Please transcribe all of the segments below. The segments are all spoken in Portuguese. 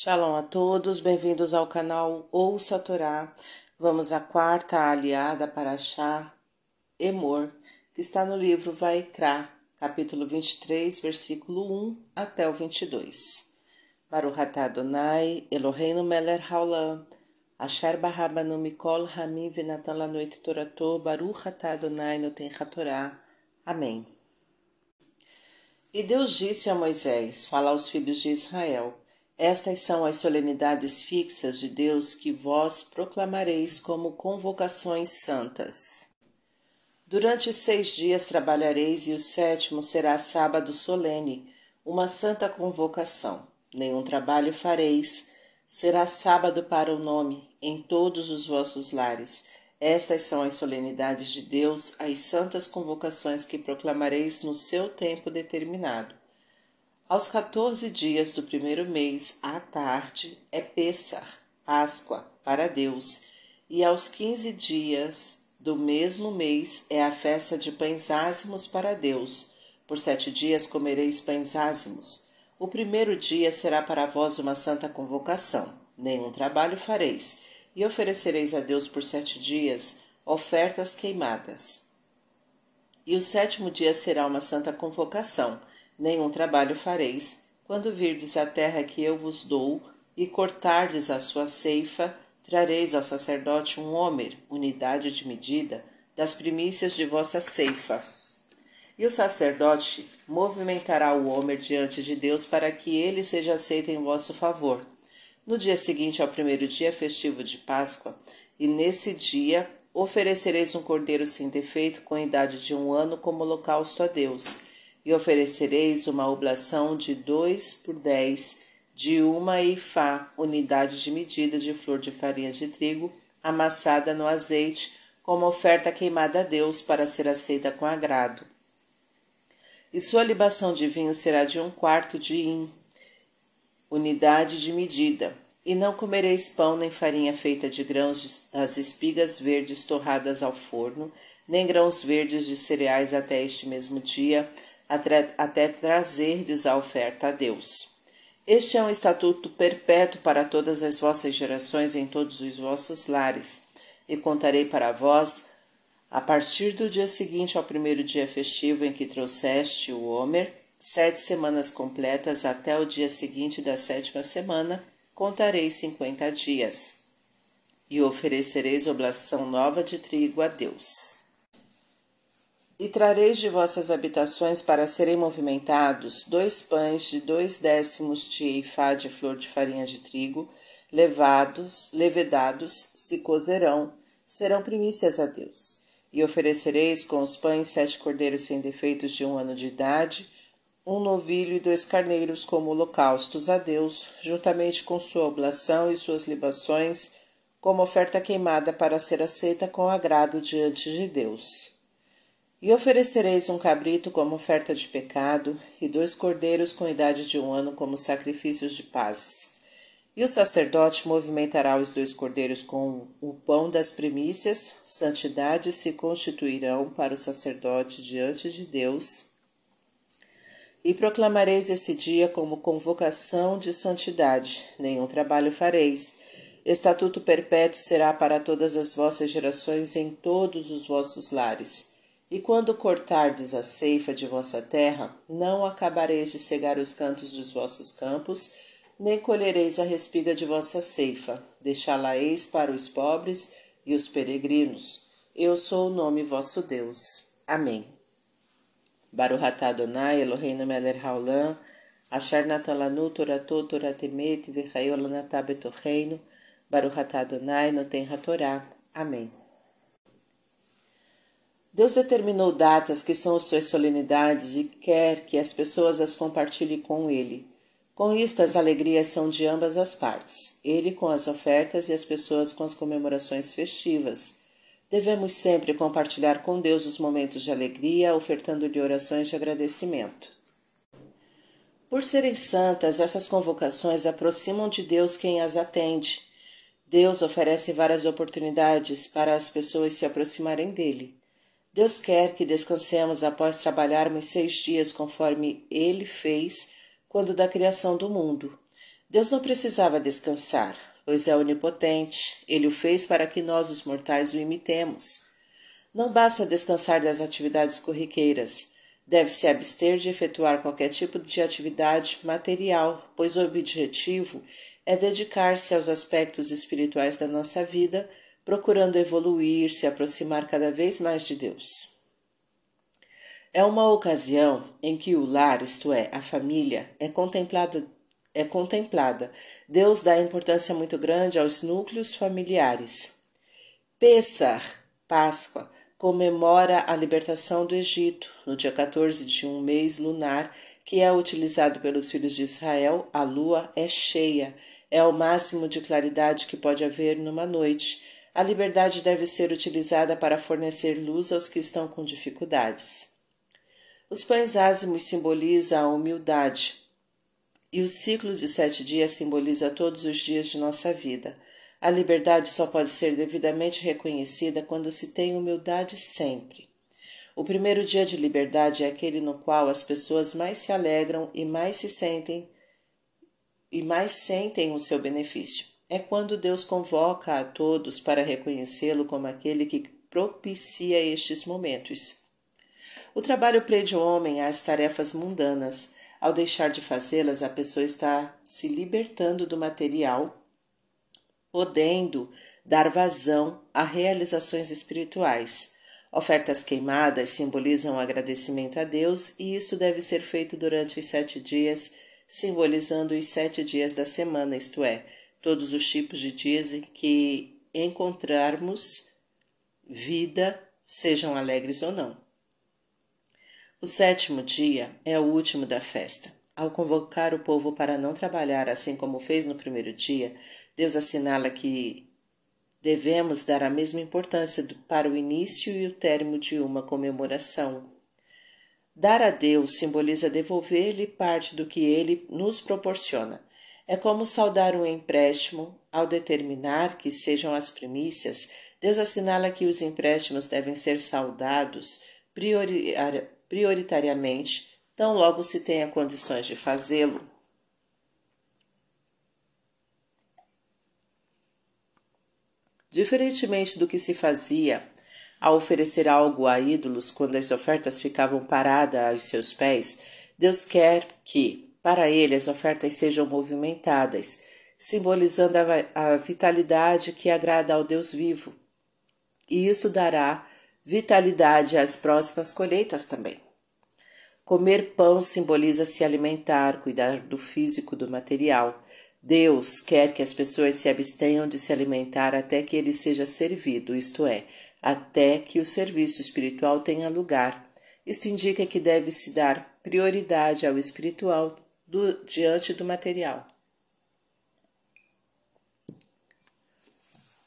Shalom a todos, bem-vindos ao canal Ouça a Torá. Vamos à quarta aliada para Parashá Emor, que está no livro Vaikra, capítulo 23, versículo 1 até o 22. Baruch atah Adonai, Eloheinu melech haolam, asher barabanu mikol hamim venatan lanu et torato, Baruch atah Adonai noten hatorá. Amém. E Deus disse a Moisés: fala aos filhos de Israel: estas são as solenidades fixas de Deus que vós proclamareis como convocações santas. Durante 6 dias trabalhareis, e o 7º será sábado solene, uma santa convocação. Nenhum trabalho fareis, será sábado para o nome, em todos os vossos lares. Estas são as solenidades de Deus, as santas convocações que proclamareis no seu tempo determinado. Aos 14 dias do primeiro mês, à tarde, é Pêssar, Páscoa, para Deus, e aos 15 dias do mesmo mês é a festa de pães ázimos para Deus. Por 7 dias comereis pães ázimos. O primeiro dia será para vós uma santa convocação, nenhum trabalho fareis, e oferecereis a Deus por 7 dias ofertas queimadas. E o 7º dia será uma santa convocação, nenhum trabalho fareis, quando virdes a terra que eu vos dou, e cortardes a sua ceifa, trareis ao sacerdote um homer, unidade de medida, das primícias de vossa ceifa. E o sacerdote movimentará o homer diante de Deus para que ele seja aceito em vosso favor. No dia seguinte ao primeiro dia festivo de Páscoa, e nesse dia oferecereis um cordeiro sem defeito com idade de 1 ano como holocausto a Deus. E oferecereis uma oblação de 2 por 10 de 1 eifá, unidade de medida de flor de farinha de trigo, amassada no azeite, como oferta queimada a Deus, para ser aceita com agrado. E sua libação de vinho será de 1/4 de hin, unidade de medida. E não comereis pão nem farinha feita de grãos das espigas verdes torradas ao forno, nem grãos verdes de cereais até este mesmo dia, até trazerdes a oferta a Deus. Este é um estatuto perpétuo para todas as vossas gerações em todos os vossos lares. E contarei para vós, a partir do dia seguinte ao primeiro dia festivo em que trouxeste o homer, 7 semanas completas até o dia seguinte da 7ª semana, contareis 50 dias. E oferecereis oblação nova de trigo a Deus. E trareis de vossas habitações para serem movimentados 2 pães de 2/10 de eifá de flor de farinha de trigo, levedados, se cozerão, serão primícias a Deus. E oferecereis com os pães 7 cordeiros sem defeitos de 1 ano de idade, 1 novilho e 2 carneiros como holocaustos a Deus, juntamente com sua oblação e suas libações, como oferta queimada para ser aceita com agrado diante de Deus. E oferecereis um cabrito como oferta de pecado, e 2 cordeiros com idade de 1 ano como sacrifícios de pazes. E o sacerdote movimentará os 2 cordeiros com o pão das primícias, santidade se constituirão para o sacerdote diante de Deus. E proclamareis esse dia como convocação de santidade, nenhum trabalho fareis. Estatuto perpétuo será para todas as vossas gerações em todos os vossos lares. E quando cortardes a ceifa de vossa terra, não acabareis de cegar os cantos dos vossos campos, nem colhereis a respiga de vossa ceifa, deixá-la-eis para os pobres e os peregrinos. Eu sou o nome vosso Deus. Amém. Baruch atah Adonai, Eloheinu melech haolam, asher natan lanu torato toratemet v'chayo lanatah betocheinu, Baruch atah Adonai noten hatorá. Amém. Deus determinou datas que são suas solenidades e quer que as pessoas as compartilhem com Ele. Com isto, as alegrias são de ambas as partes, Ele com as ofertas e as pessoas com as comemorações festivas. Devemos sempre compartilhar com Deus os momentos de alegria, ofertando-lhe orações de agradecimento. Por serem santas, essas convocações aproximam de Deus quem as atende. Deus oferece várias oportunidades para as pessoas se aproximarem dele. Deus quer que descansemos após trabalharmos 6 dias conforme Ele fez quando da criação do mundo. Deus não precisava descansar, pois é onipotente. Ele o fez para que nós, os mortais, o imitemos. Não basta descansar das atividades corriqueiras. Deve-se abster de efetuar qualquer tipo de atividade material, pois o objetivo é dedicar-se aos aspectos espirituais da nossa vida, procurando evoluir, se aproximar cada vez mais de Deus. É uma ocasião em que o lar, isto é, a família, é contemplada. Deus dá importância muito grande aos núcleos familiares. Pêssar, Páscoa, comemora a libertação do Egito. No dia 14 de um mês lunar, que é utilizado pelos filhos de Israel, a lua é cheia. É o máximo de claridade que pode haver numa noite. A liberdade deve ser utilizada para fornecer luz aos que estão com dificuldades. Os pães ázimos simbolizam a humildade, e o ciclo de 7 dias simboliza todos os dias de nossa vida. A liberdade só pode ser devidamente reconhecida quando se tem humildade sempre. O primeiro dia de liberdade é aquele no qual as pessoas mais se alegram e mais sentem o seu benefício. É quando Deus convoca a todos para reconhecê-lo como aquele que propicia estes momentos. O trabalho prende o homem às tarefas mundanas. Ao deixar de fazê-las, a pessoa está se libertando do material, podendo dar vazão a realizações espirituais. Ofertas queimadas simbolizam o agradecimento a Deus, e isso deve ser feito durante os 7 dias, simbolizando os 7 dias da semana, isto é, todos os tipos de dias em que encontrarmos vida, sejam alegres ou não. O 7º dia é o último da festa. Ao convocar o povo para não trabalhar assim como fez no primeiro dia, Deus assinala que devemos dar a mesma importância para o início e o término de uma comemoração. Dar a Deus simboliza devolver-lhe parte do que Ele nos proporciona. É como saldar um empréstimo. Ao determinar que sejam as primícias, Deus assinala que os empréstimos devem ser saldados prioritariamente, tão logo se tenha condições de fazê-lo. Diferentemente do que se fazia ao oferecer algo a ídolos quando as ofertas ficavam paradas aos seus pés, Deus quer que, para ele, as ofertas sejam movimentadas, simbolizando a vitalidade que agrada ao Deus vivo. E isso dará vitalidade às próximas colheitas também. Comer pão simboliza se alimentar, cuidar do físico, do material. Deus quer que as pessoas se abstenham de se alimentar até que ele seja servido, isto é, até que o serviço espiritual tenha lugar. Isto indica que deve-se dar prioridade ao espiritual diante do material.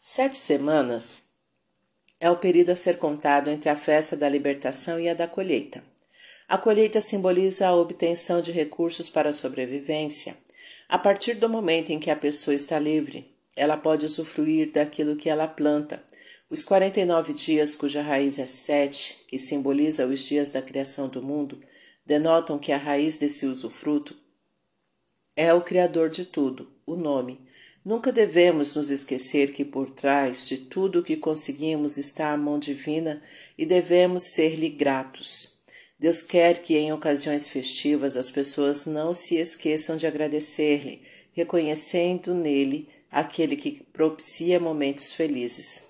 7 semanas é o período a ser contado entre a festa da libertação e a da colheita. A colheita simboliza a obtenção de recursos para a sobrevivência. A partir do momento em que a pessoa está livre, ela pode usufruir daquilo que ela planta. Os 49 dias, cuja raiz é 7, que simboliza os dias da criação do mundo, denotam que a raiz desse usufruto é o Criador de tudo, o nome. Nunca devemos nos esquecer que por trás de tudo o que conseguimos está a mão divina e devemos ser-lhe gratos. Deus quer que em ocasiões festivas as pessoas não se esqueçam de agradecer-lhe, reconhecendo nele aquele que propicia momentos felizes.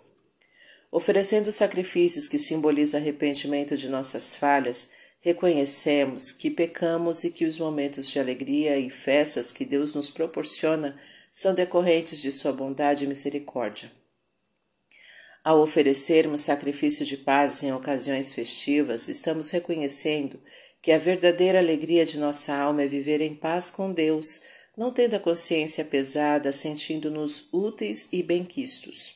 Oferecendo sacrifícios que simbolizam arrependimento de nossas falhas, reconhecemos que pecamos e que os momentos de alegria e festas que Deus nos proporciona são decorrentes de sua bondade e misericórdia. Ao oferecermos sacrifício de paz em ocasiões festivas, estamos reconhecendo que a verdadeira alegria de nossa alma é viver em paz com Deus, não tendo a consciência pesada, sentindo-nos úteis e benquistos.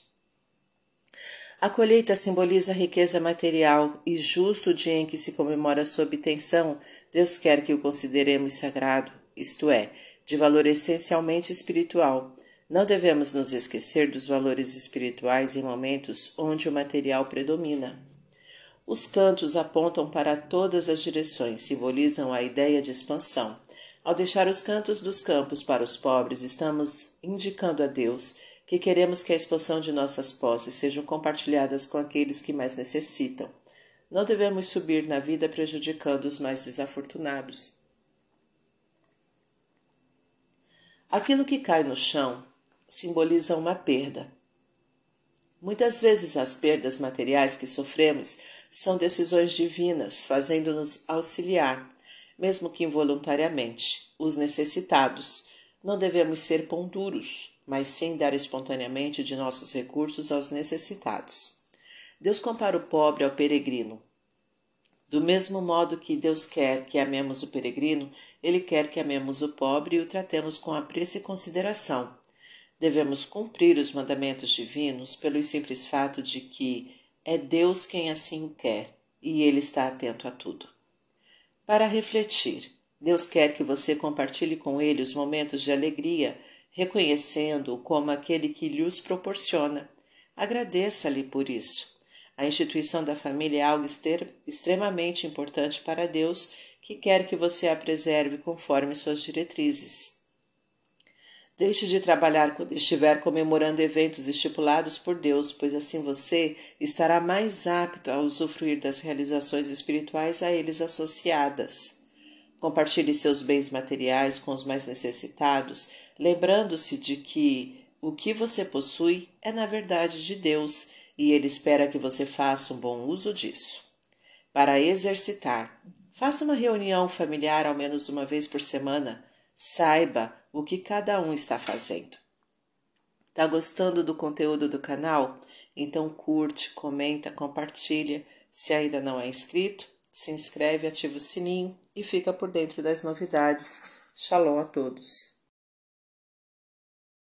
A colheita simboliza a riqueza material e, justo o dia em que se comemora sua obtenção, Deus quer que o consideremos sagrado, isto é, de valor essencialmente espiritual. Não devemos nos esquecer dos valores espirituais em momentos onde o material predomina. Os cantos apontam para todas as direções, simbolizam a ideia de expansão. Ao deixar os cantos dos campos para os pobres, estamos indicando a Deus que queremos que a expansão de nossas posses sejam compartilhadas com aqueles que mais necessitam. Não devemos subir na vida prejudicando os mais desafortunados. Aquilo que cai no chão simboliza uma perda. Muitas vezes as perdas materiais que sofremos são decisões divinas, fazendo-nos auxiliar, mesmo que involuntariamente, os necessitados. Não devemos ser pão duros, mas sim dar espontaneamente de nossos recursos aos necessitados. Deus compara o pobre ao peregrino. Do mesmo modo que Deus quer que amemos o peregrino, Ele quer que amemos o pobre e o tratemos com apreço e consideração. Devemos cumprir os mandamentos divinos pelo simples fato de que é Deus quem assim o quer e Ele está atento a tudo. Para refletir, Deus quer que você compartilhe com Ele os momentos de alegria, reconhecendo-o como aquele que lhes proporciona. Agradeça-lhe por isso. A instituição da família é algo extremamente importante para Deus, que quer que você a preserve conforme suas diretrizes. Deixe de trabalhar quando estiver comemorando eventos estipulados por Deus, pois assim você estará mais apto a usufruir das realizações espirituais a eles associadas. Compartilhe seus bens materiais com os mais necessitados, lembrando-se de que o que você possui é na verdade de Deus e Ele espera que você faça um bom uso disso. Para exercitar, faça uma reunião familiar ao menos uma vez por semana. Saiba o que cada um está fazendo. Tá gostando do conteúdo do canal? Então curte, comenta, compartilha. Se ainda não é inscrito, se inscreve, ativa o sininho e fica por dentro das novidades. Shalom a todos.